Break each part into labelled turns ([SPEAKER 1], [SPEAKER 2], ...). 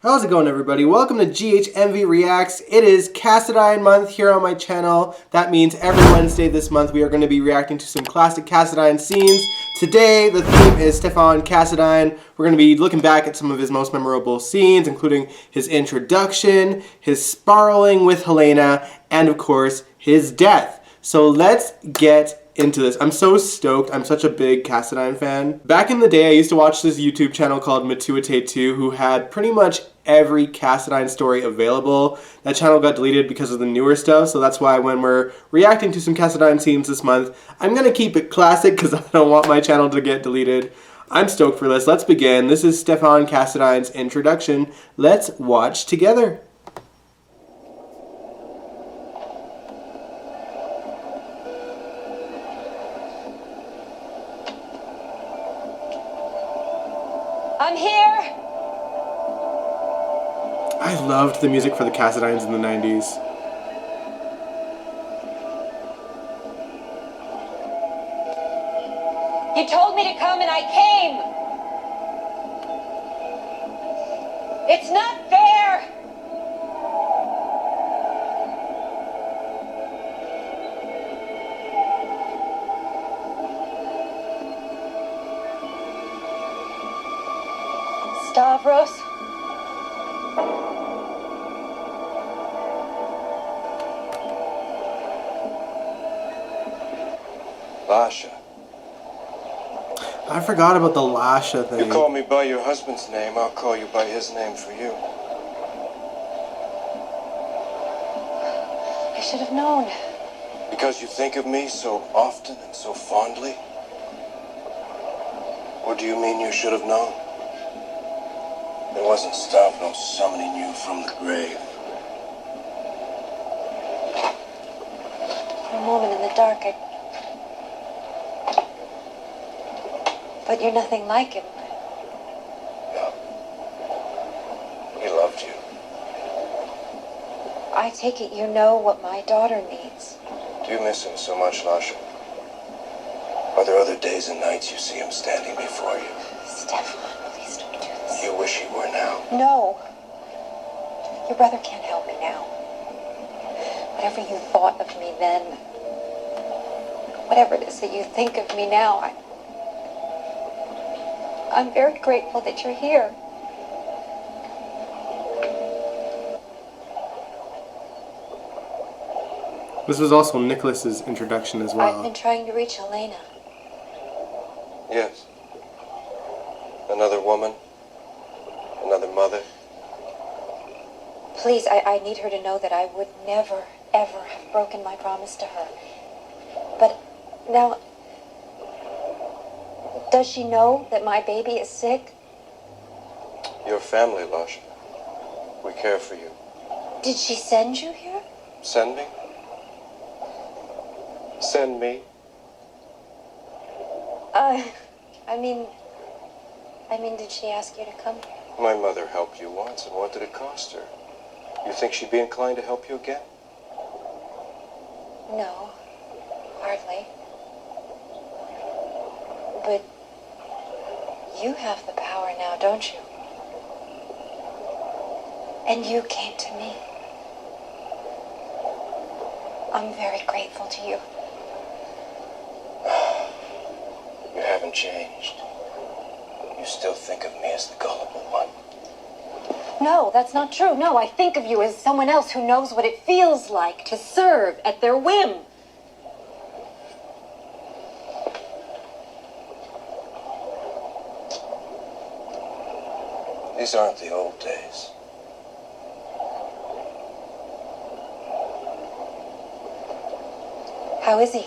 [SPEAKER 1] How's it going, everybody? Welcome to GHMV Reacts. It is Cassadine month here on my channel. That means every Wednesday this month we are going to be reacting to some classic Cassadine scenes. Today the theme is Stefan Cassadine. We're going to be looking back at some of his most memorable scenes, including his introduction, his sparring with Helena, and of course his death. So let's get into this. I'm so stoked. I'm such a big Cassadine fan. Back in the day, I used to watch this YouTube channel called Matuite2, who had pretty much every Cassadine story available. That channel got deleted because of the newer stuff, so that's why when we're reacting to some Cassadine scenes this month, I'm gonna keep it classic because I don't want my channel to get deleted. I'm stoked for this. Let's begin. This is Stefan Cassadine's introduction. Let's watch together.
[SPEAKER 2] I'm here!
[SPEAKER 1] I loved the music for the Cassadines in the 90s.
[SPEAKER 2] You told me to come and I came! It's not fair! Stavros?
[SPEAKER 3] Lasha.
[SPEAKER 1] I forgot about the Lasha thing.
[SPEAKER 3] You call me by your husband's name, I'll call you by his name for you.
[SPEAKER 2] I should have known.
[SPEAKER 3] Because you think of me so often and so fondly? Or do you mean you should have known? It wasn't Stavros summoning you from the grave.
[SPEAKER 2] For a moment in the dark, But you're nothing like him.
[SPEAKER 3] No. He loved you.
[SPEAKER 2] I take it you know what my daughter needs.
[SPEAKER 3] Do you miss him so much, Lasha? Are there other days and nights you see him standing before you?
[SPEAKER 2] Stefan, please don't do this.
[SPEAKER 3] You wish he were now.
[SPEAKER 2] No. Your brother can't help me now. Whatever you thought of me then, whatever it is that you think of me now, I'm very grateful that you're here.
[SPEAKER 1] This was also Nicholas's introduction as well.
[SPEAKER 2] I've been trying to reach Helena.
[SPEAKER 3] Yes. Another woman? Another mother?
[SPEAKER 2] Please, I need her to know that I would never, ever have broken my promise to her. But now, does she know that my baby is sick?
[SPEAKER 3] Your family, Lasha. We care for you.
[SPEAKER 2] Did she send you here?
[SPEAKER 3] Send me? Send me?
[SPEAKER 2] I mean, did she ask you to come here?
[SPEAKER 3] My mother helped you once, and what did it cost her? You think she'd be inclined to help you again?
[SPEAKER 2] No, hardly. But you have the power now, don't you? And you came to me. I'm very grateful to you.
[SPEAKER 3] You haven't changed. You still think of me as the gullible one.
[SPEAKER 2] No, that's not true. No, I think of you as someone else who knows what it feels like to serve at their whim.
[SPEAKER 3] These aren't the old days.
[SPEAKER 2] How is he?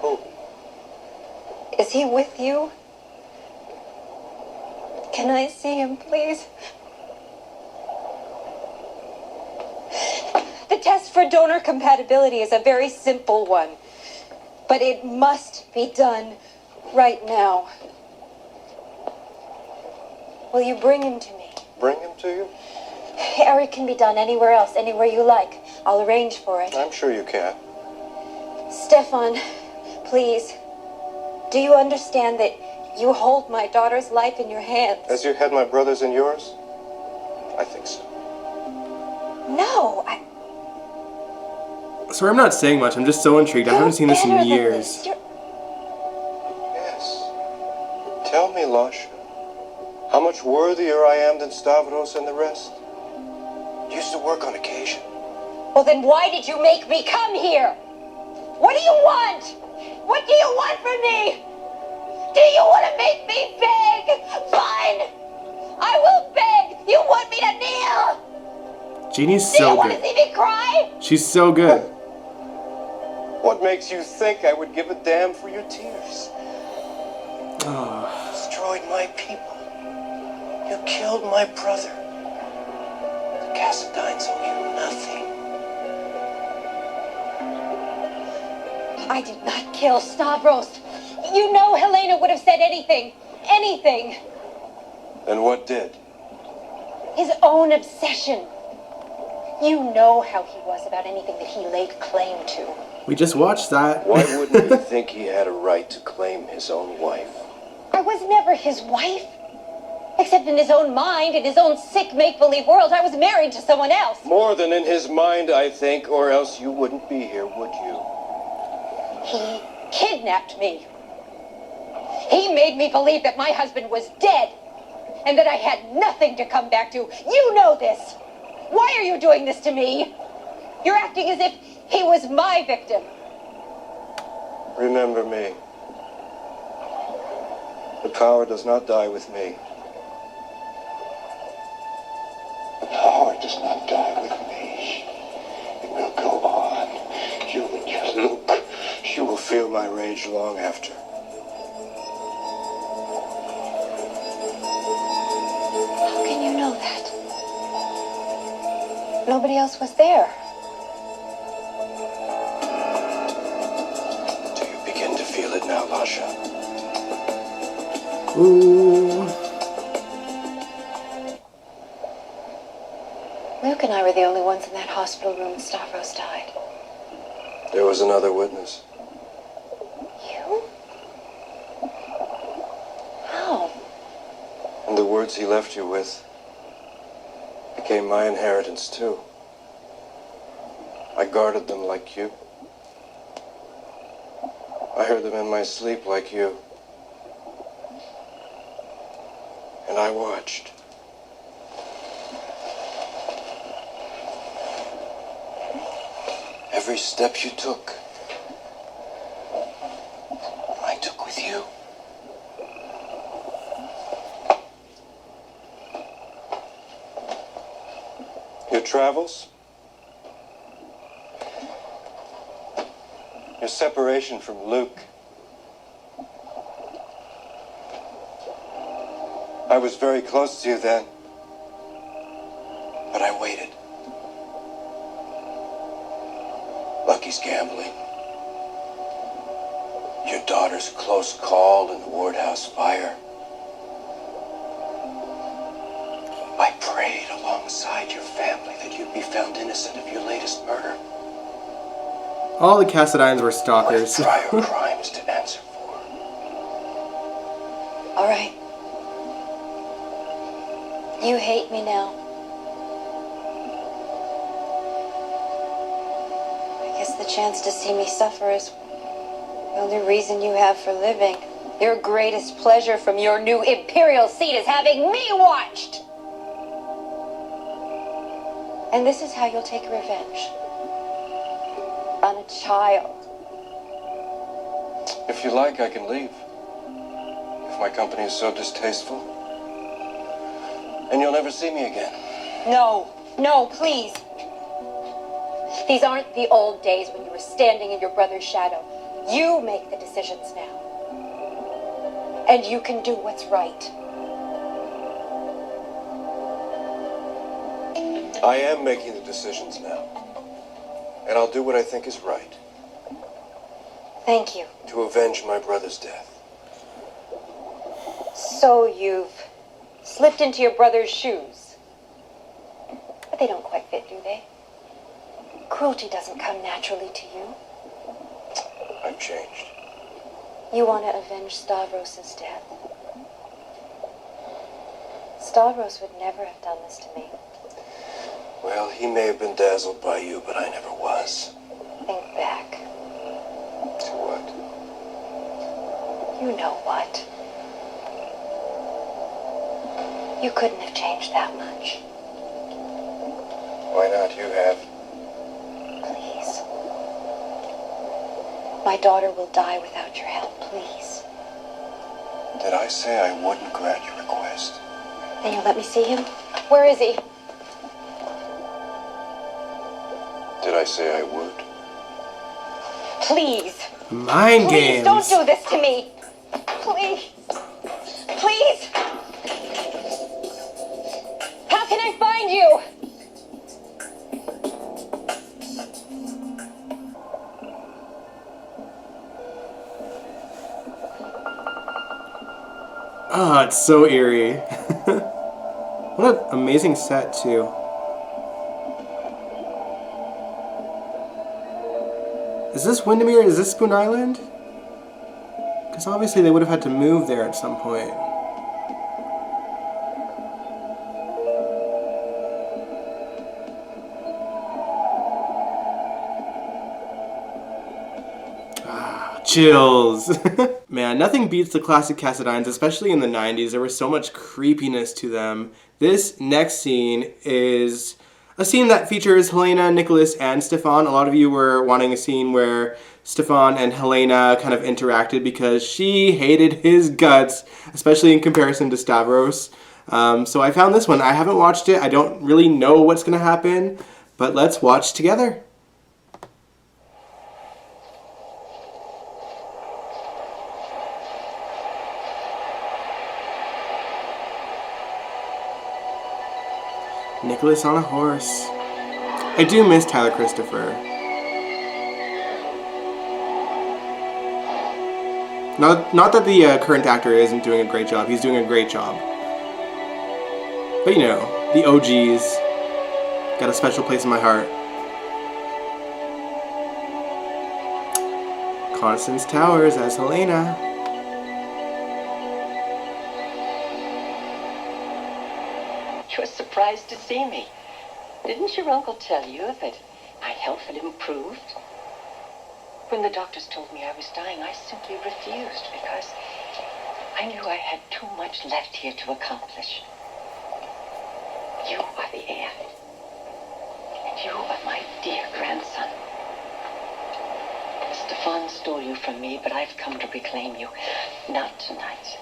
[SPEAKER 3] Who?
[SPEAKER 2] Is he with you? Can I see him, please? The test for donor compatibility is a very simple one, but it must be done right now. Will you bring him to me?
[SPEAKER 3] Bring him to you?
[SPEAKER 2] Or it can be done anywhere else, anywhere you like. I'll arrange for it.
[SPEAKER 3] I'm sure you can.
[SPEAKER 2] Stefan, please, do you understand that you hold my daughter's life in your hands?
[SPEAKER 3] As you had my brother's in yours? I think so.
[SPEAKER 2] No,
[SPEAKER 1] Sorry, I'm not saying much. I'm just so intrigued. I haven't seen this in years.
[SPEAKER 3] Yes. Tell me, Lasha, how much worthier I am than Stavros and the rest? Used to work on occasion.
[SPEAKER 2] Well, then why did you make me come here? What do you want? What do you want from me? Do you want to make me beg? Fine. I will beg. You want me to kneel?
[SPEAKER 1] Jeannie's
[SPEAKER 2] Do you
[SPEAKER 1] so
[SPEAKER 2] want to
[SPEAKER 1] good.
[SPEAKER 2] see me cry?
[SPEAKER 1] She's so good.
[SPEAKER 3] What makes you think I would give a damn for your tears? Destroyed my people. You killed my brother. The Cassadines owe you nothing.
[SPEAKER 2] I did not kill Stavros. You know Helena would have said anything. Anything.
[SPEAKER 3] Then what did?
[SPEAKER 2] His own obsession. You know how he was about anything that he laid claim to.
[SPEAKER 1] We just watched that.
[SPEAKER 3] Why wouldn't he think he had a right to claim his own wife?
[SPEAKER 2] I was never his wife. Except in his own mind, in his own sick make-believe world, I was married to someone else.
[SPEAKER 3] More than in his mind, I think, or else you wouldn't be here, would you?
[SPEAKER 2] He kidnapped me. He made me believe that my husband was dead and that I had nothing to come back to. You know this. Why are you doing this to me? You're acting as if he was my victim.
[SPEAKER 3] Remember me. The power does not die with me. The power does not die with me. It will go on. You and your Luke. You will feel my rage long after.
[SPEAKER 2] How can you know that? Nobody else was there.
[SPEAKER 3] Do you begin to feel it now, Lasha?
[SPEAKER 1] Ooh.
[SPEAKER 2] Luke and I were the only ones in that hospital room when Stavros died.
[SPEAKER 3] There was another witness.
[SPEAKER 2] You? How?
[SPEAKER 3] And the words he left you with became my inheritance, too. I guarded them like you. I heard them in my sleep like you. And I watched. Every step you took, I took with you. Your travels, your separation from Luke. I was very close to you then, but I waited. Lucky's gambling, your daughter's close call in the Ward House fire. I prayed alongside your family that you'd be found innocent of your latest murder.
[SPEAKER 1] All the Cassadines were stalkers.
[SPEAKER 3] With prior crimes to answer for.
[SPEAKER 2] All right. You hate me now. I guess the chance to see me suffer is the only reason you have for living. Your greatest pleasure from your new imperial seat is having me watched. And this is how you'll take revenge. On a child.
[SPEAKER 3] If you like, I can leave. If my company is so distasteful. And you'll never see me again.
[SPEAKER 2] No, no, please. These aren't the old days when you were standing in your brother's shadow. You make the decisions now. And you can do what's right.
[SPEAKER 3] I am making the decisions now. And I'll do what I think is right.
[SPEAKER 2] Thank you.
[SPEAKER 3] To avenge my brother's death.
[SPEAKER 2] So you've slipped into your brother's shoes. But they don't quite fit, do they? Cruelty doesn't come naturally to you.
[SPEAKER 3] I've changed.
[SPEAKER 2] You want to avenge Stavros' death. Stavros would never have done this to me.
[SPEAKER 3] Well, he may have been dazzled by you, but I never was.
[SPEAKER 2] Think back.
[SPEAKER 3] To what?
[SPEAKER 2] You know what? You couldn't have changed that much.
[SPEAKER 3] Why not? You have.
[SPEAKER 2] Please. My daughter will die without your help. Please.
[SPEAKER 3] Did I say I wouldn't grant your request?
[SPEAKER 2] Then you let me see him? Where is he?
[SPEAKER 3] Did I say I would?
[SPEAKER 2] Please.
[SPEAKER 1] Mind
[SPEAKER 2] Please
[SPEAKER 1] games.
[SPEAKER 2] don't do this to me. Please. Please. How can I find you?
[SPEAKER 1] Oh, it's so eerie. What an amazing set, too. Is this Windermere? Is this Spoon Island? Because obviously they would have had to move there at some point. Chills. Man, nothing beats the classic Cassadines, especially in the 90s. There was so much creepiness to them. This next scene is a scene that features Helena, Nicholas, and Stefan. A lot of you were wanting a scene where Stefan and Helena kind of interacted because she hated his guts, especially in comparison to Stavros. So I found this one. I haven't watched it. I don't really know what's going to happen, but let's watch together. Nicholas on a horse. I do miss Tyler Christopher. Not that the current actor isn't doing a great job. He's doing a great job. But you know, the OGs got a special place in my heart. Constance Towers as Helena.
[SPEAKER 4] You were surprised to see me. Didn't your uncle tell you that my health had improved? When the doctors told me I was dying, I simply refused because I knew I had too much left here to accomplish. You are the heir. And you are my dear grandson. Stefan stole you from me, but I've come to reclaim you. Not tonight.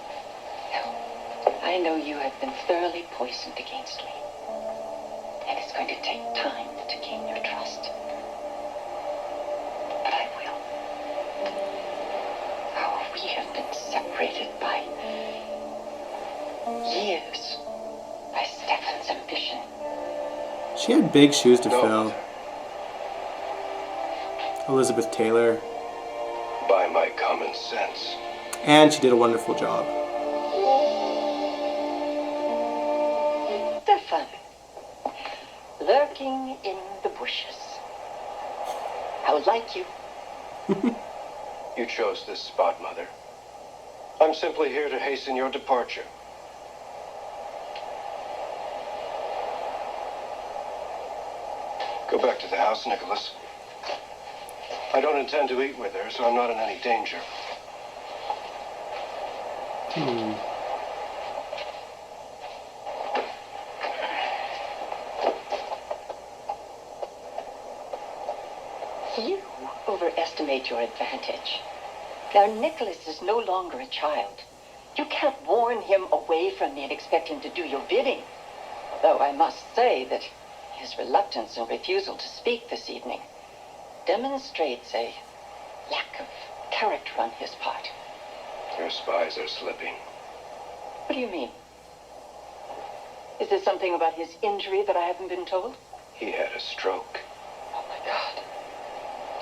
[SPEAKER 4] No. I know you have been thoroughly poisoned against me. And it's going to take time to gain your trust. But I will. Oh, we have been separated by years. By Stefan's ambition.
[SPEAKER 1] She had big shoes to
[SPEAKER 3] No.
[SPEAKER 1] fill. Elizabeth Taylor.
[SPEAKER 3] By my common sense.
[SPEAKER 1] And she did a wonderful job.
[SPEAKER 4] Stefan, lurking in the bushes. How like you?
[SPEAKER 3] You chose this spot, Mother. I'm simply here to hasten your departure. Go back to the house, Nicholas. I don't intend to eat with her, so I'm not in any danger.
[SPEAKER 4] You overestimate your advantage. Now, Nicholas is no longer a child. You can't warn him away from me and expect him to do your bidding. Though I must say that his reluctance and refusal to speak this evening demonstrates a lack of character on his part.
[SPEAKER 3] Your spies are slipping.
[SPEAKER 4] What do you mean? Is there something about his injury that I haven't been told?
[SPEAKER 3] He had a stroke.
[SPEAKER 4] Oh, my God.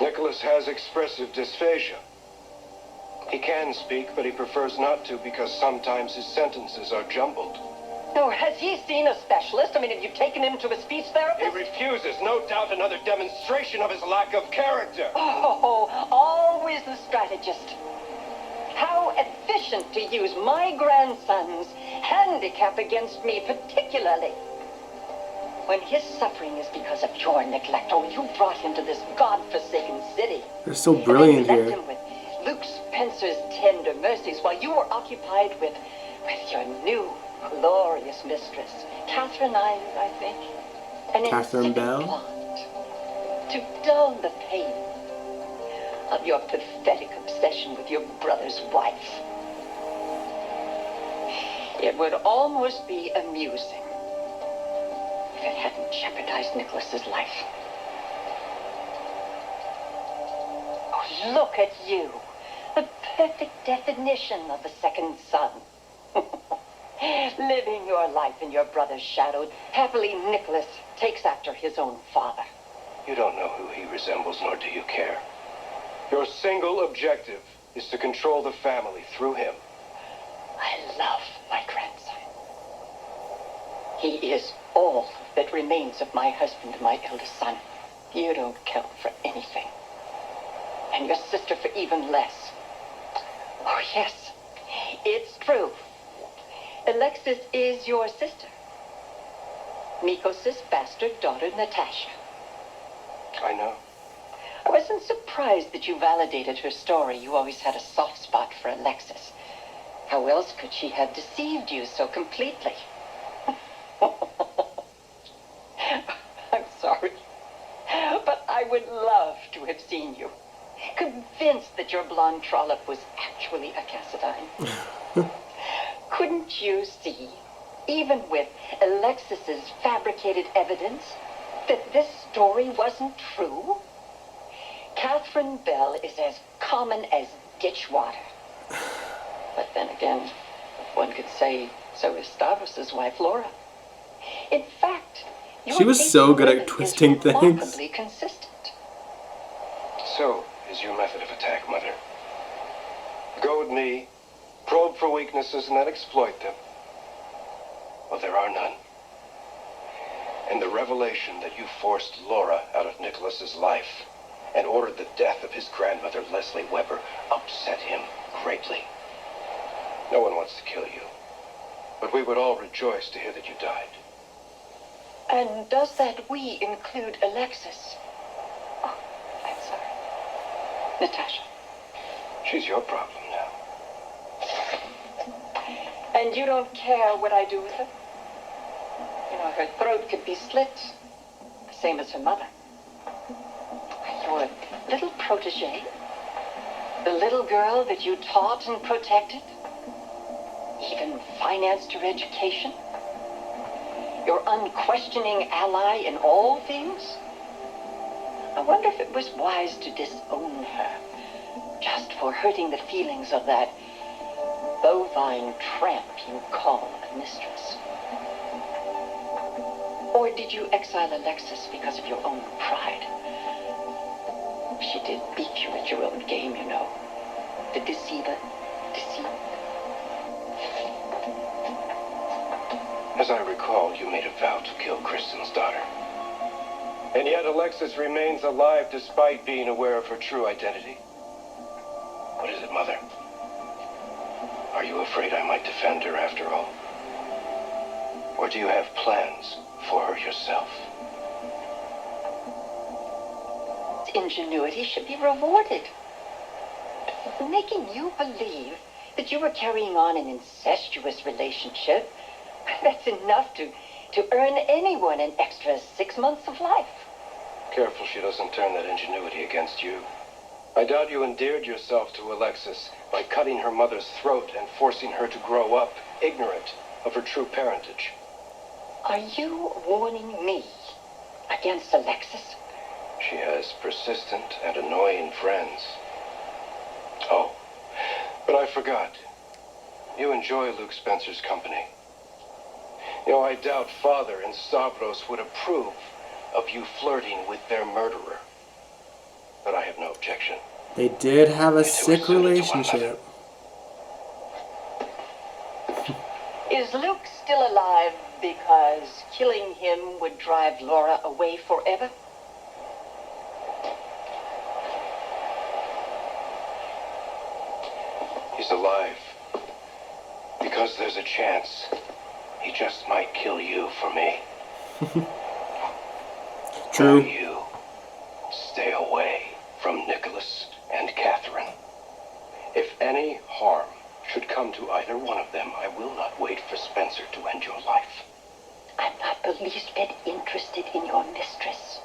[SPEAKER 3] Nicholas has expressive dysphagia. He can speak, but he prefers not to because sometimes his sentences are jumbled.
[SPEAKER 4] No, has he seen a specialist? I mean, have you taken him to a speech
[SPEAKER 3] He
[SPEAKER 4] therapist?
[SPEAKER 3] refuses, no doubt another demonstration of his lack of character.
[SPEAKER 4] Oh, always the strategist. How efficient to use my grandson's handicap against me, particularly when his suffering is because of your neglect. Oh, you brought him to this godforsaken city.
[SPEAKER 1] They're so brilliant
[SPEAKER 4] and then
[SPEAKER 1] here.
[SPEAKER 4] left him with Luke Spencer's tender mercies while you were occupied with your new glorious mistress, Catherine Island, I think. An
[SPEAKER 1] Catherine
[SPEAKER 4] insipid
[SPEAKER 1] Bell?
[SPEAKER 4] plot to dull the pain of your pathetic obsession with your brother's wife. It would almost be amusing if it hadn't jeopardized Nicholas's life. Oh, look at you. The perfect definition of a second son. Living your life in your brother's shadow. Happily, Nicholas takes after his own father.
[SPEAKER 3] You don't know who he resembles, nor do you care. Your single objective is to control the family through him.
[SPEAKER 4] I love my grandson. He is all that remains of my husband and my eldest son. You don't count for anything. And your sister for even less. Oh, yes, it's true. Alexis is your sister. Nikos' bastard daughter, Natasha.
[SPEAKER 3] I know.
[SPEAKER 4] I wasn't surprised that you validated her story. You always had a soft spot for Alexis. How else could she have deceived you so completely? I'm sorry, but I would love to have seen you, convinced that your blonde trollop was actually a Cassadine. Couldn't you see, even with Alexis's fabricated evidence, that this story wasn't true? Catherine Bell is as common as ditch water. But then again, one could say so is Stavros' wife, Laura. In fact,
[SPEAKER 1] She was so good at twisting things.
[SPEAKER 4] remarkably consistent.
[SPEAKER 3] So is your method of attack, Mother. Goad me, probe for weaknesses, and then exploit them. Well, there are none. And the revelation that you forced Laura out of Nicholas's life and ordered the death of his grandmother, Leslie Weber, upset him greatly. No one wants to kill you, but we would all rejoice to hear that you died.
[SPEAKER 4] And does that we include Alexis? Oh, I'm sorry. Natasha.
[SPEAKER 3] She's your problem now.
[SPEAKER 4] And you don't care what I do with her? You know, her throat could be slit, the same as her mother. Your little protege, the little girl that you taught and protected, even financed her education, your unquestioning ally in all things. I wonder if it was wise to disown her, just for hurting the feelings of that bovine tramp you call a mistress. Or did you exile Alexis because of your own pride? She did beat you at your own game, you know. The deceiver deceived.
[SPEAKER 3] As I recall, you made a vow to kill Kristen's daughter. And yet Alexis remains alive despite being aware of her true identity. What is it, Mother? Are you afraid I might defend her after all? Or do you have plans for her yourself?
[SPEAKER 4] Ingenuity should be rewarded. Making you believe that you were carrying on an incestuous relationship, that's enough to earn anyone an extra 6 months of life.
[SPEAKER 3] Careful she doesn't turn that ingenuity against you. I doubt you endeared yourself to Alexis by cutting her mother's throat and forcing her to grow up ignorant of her true parentage.
[SPEAKER 4] Are you warning me against Alexis?
[SPEAKER 3] She has persistent and annoying friends. Oh, but I forgot. You enjoy Luke Spencer's company. You know, I doubt Father and Stavros would approve of you flirting with their murderer. But I have no objection.
[SPEAKER 1] They did have a sick relationship.
[SPEAKER 4] Is Luke still alive because killing him would drive Laura away forever?
[SPEAKER 3] He's Because there's a chance he just might kill you for me.
[SPEAKER 1] True.
[SPEAKER 3] Now you stay away from Nicholas and Catherine. If any harm should come to either one of them, I will not wait for Spencer to end your life.
[SPEAKER 4] I'm not the least bit interested in your mistress.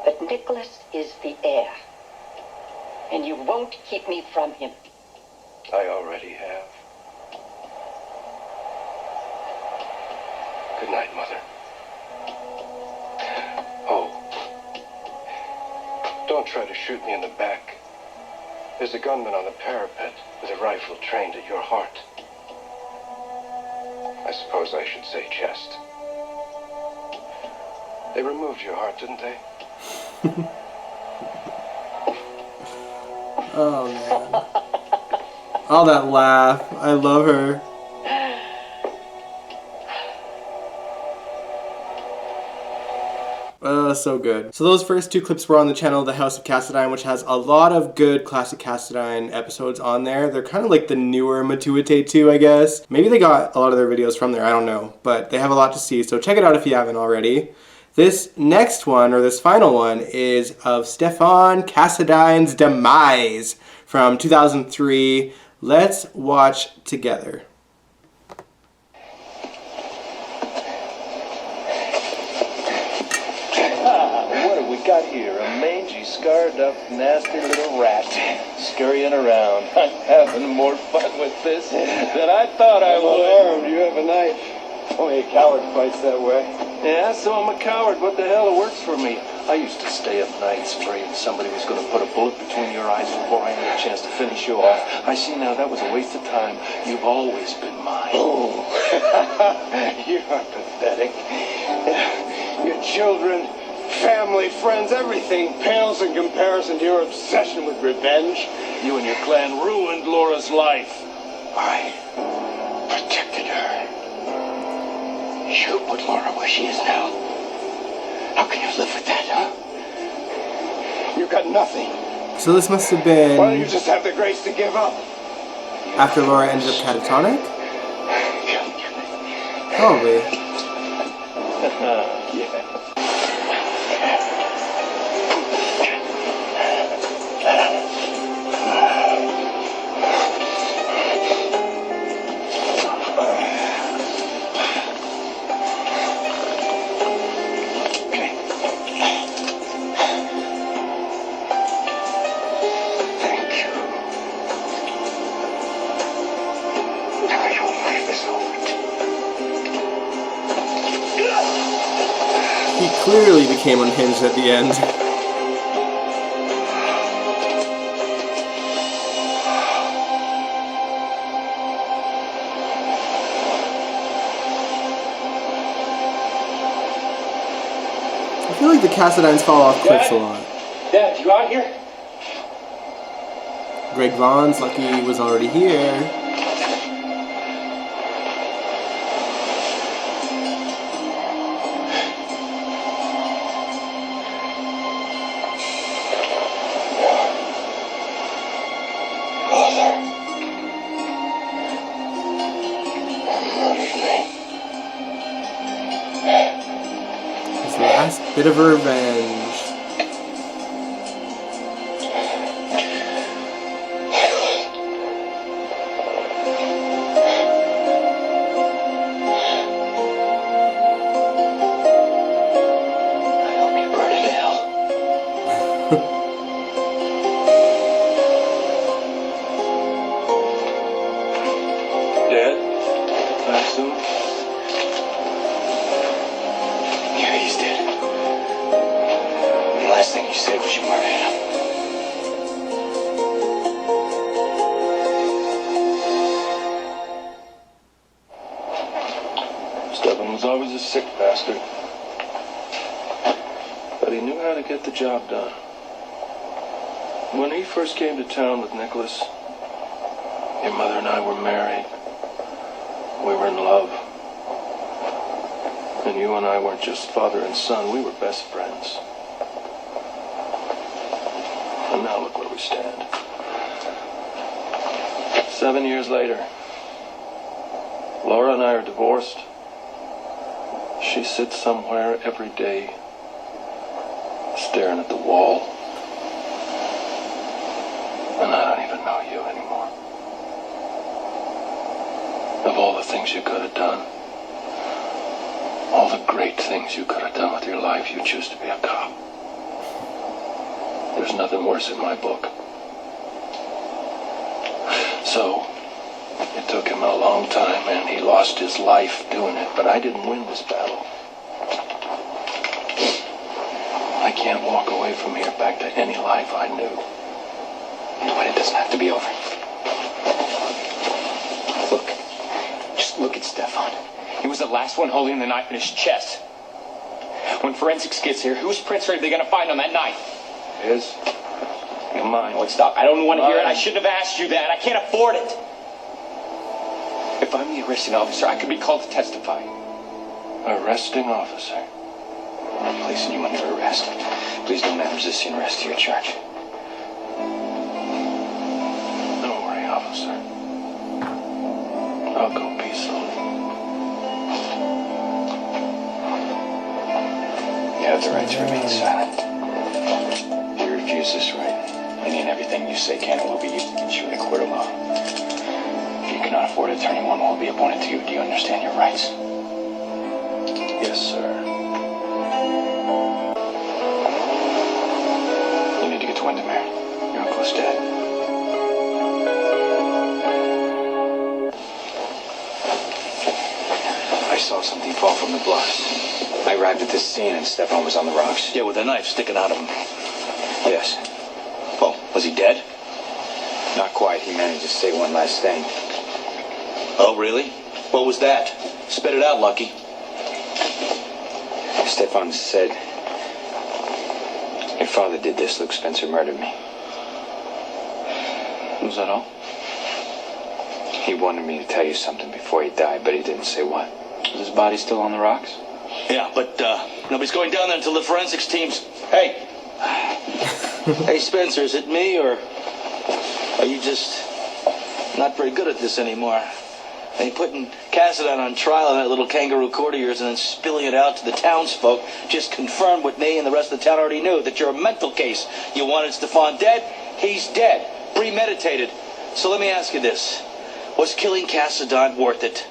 [SPEAKER 4] But Nicholas is the heir. And you won't keep me from him.
[SPEAKER 3] I already have. Good night, Mother. Oh. Don't try to shoot me in the back. There's a gunman on the parapet with a rifle trained at your heart. I suppose I should say chest. They removed your heart, didn't they?
[SPEAKER 1] Oh, man. Oh, that laugh. I love her. So good. So those first two clips were on the channel The House of Cassadine, which has a lot of good classic Cassadine episodes on there. They're kind of like the newer Matuite 2, I guess. Maybe they got a lot of their videos from there, I don't know. But they have a lot to see, so check it out if you haven't already. This next one, or this final one, is of Stefan Cassadine's demise from 2003. Let's watch together.
[SPEAKER 5] What have we got here? A mangy, scarred up, nasty little rat scurrying around. I'm having more fun with this than I thought I would.
[SPEAKER 3] Unarmed, you have a knife. Only a coward fights that way.
[SPEAKER 5] Yeah, so I'm a coward. What the hell? It works for me. I used to stay up nights afraid somebody was going to put a bullet between your eyes before I had a chance to finish you off. I see now that was a waste of time. You've always been mine.
[SPEAKER 3] Oh, you are pathetic. Your children, family, friends, everything pales in comparison to your obsession with revenge.
[SPEAKER 5] You and your clan ruined Laura's life.
[SPEAKER 3] I protected her. You put Laura where she is now. How can you live with that, huh? You got nothing.
[SPEAKER 1] So this must have
[SPEAKER 3] Why don't you
[SPEAKER 1] been
[SPEAKER 3] just have the grace to give up?
[SPEAKER 1] after Laura ended up catatonic? Probably.
[SPEAKER 5] Yeah.
[SPEAKER 1] He clearly became unhinged at the end. I feel like the Cassadines fall off cliffs a lot.
[SPEAKER 5] Dad, you out here?
[SPEAKER 1] Greg Vaughn's lucky he was already here. His last bit of revenge.
[SPEAKER 5] I hope you burn in hell. Dad, I assume?
[SPEAKER 3] Yeah, he's dead. The last thing you said was you murdered him.
[SPEAKER 5] Stefan was always a sick bastard. But he knew how to get the job done. When he first came to town with Nicholas, your mother and I were married. We were in love. And you and I weren't just father and son, we were best friends. And now look where we stand. 7 years later, Laura and I are divorced. She sits somewhere every day, staring at the wall. And I don't even know you anymore. Of all the things you could have done, all the great things you could have done with your life, you choose to be a cop. There's nothing worse in my book. So, it took him a long time, and he lost his life doing it, but I didn't win this battle. I can't walk away from here back to any life I knew.
[SPEAKER 6] But it doesn't have to be over. Look. Just look at Stefan. He was the last one holding the knife in his chest. When forensics gets here, whose prints are they going to find on that knife?
[SPEAKER 5] His? You're mine.
[SPEAKER 6] Oh, stop. I don't want to hear it. I shouldn't have asked you that. I can't afford it. If I'm the arresting officer, I could be called to testify.
[SPEAKER 5] Arresting officer?
[SPEAKER 6] I'm placing you under arrest. Please don't ever resist the arrest to your charge.
[SPEAKER 5] Don't worry, officer. I'll go peacefully.
[SPEAKER 6] You have the right to remain silent. If you refuse this right, any and everything you say can and will be used against you in a court of law. If you cannot afford an attorney, one will be appointed to you. Do you understand your rights?
[SPEAKER 5] Yes, sir.
[SPEAKER 6] You need to get to Windermere. Your uncle's dead. I saw something fall from the bluffs. I arrived at this scene and Stefan was on the rocks.
[SPEAKER 5] Yeah, with a knife sticking out of him.
[SPEAKER 6] Yes. Well, was he dead? Not quite. He managed to say one last thing.
[SPEAKER 7] Oh, really? What was that? Spit it out, Lucky.
[SPEAKER 6] Stefan said, your father did this. Luke Spencer murdered me.
[SPEAKER 7] Was that all?
[SPEAKER 6] He wanted me to tell you something before he died, but he didn't say what.
[SPEAKER 7] Is his body still on the rocks? Yeah, but nobody's going down there until the forensics teams... Hey! Hey, Spencer, is it me, or are you just not very good at this anymore? Are you putting Cassadine on trial in that little kangaroo court of yours and then spilling it out to the townsfolk just confirmed what me and the rest of the town already knew, that you're a mental case. You wanted Stefan dead, he's dead. Premeditated. So let me ask you this. Was killing Cassadine worth it?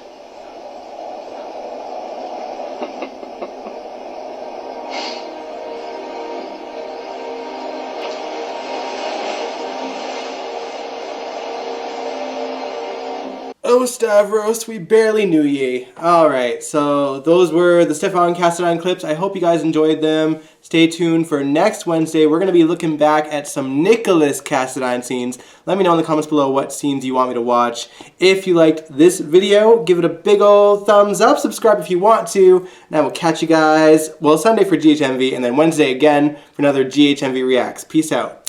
[SPEAKER 1] Oh, Stavros, we barely knew ye. Alright, so those were the Stefan Cassadine clips. I hope you guys enjoyed them. Stay tuned for next Wednesday. We're going to be looking back at some Nicholas Cassadine scenes. Let me know in the comments below what scenes you want me to watch. If you liked this video, give it a big old thumbs up. Subscribe if you want to. And I will catch you guys, well, Sunday for GHMV, and then Wednesday again for another GHMV Reacts. Peace out.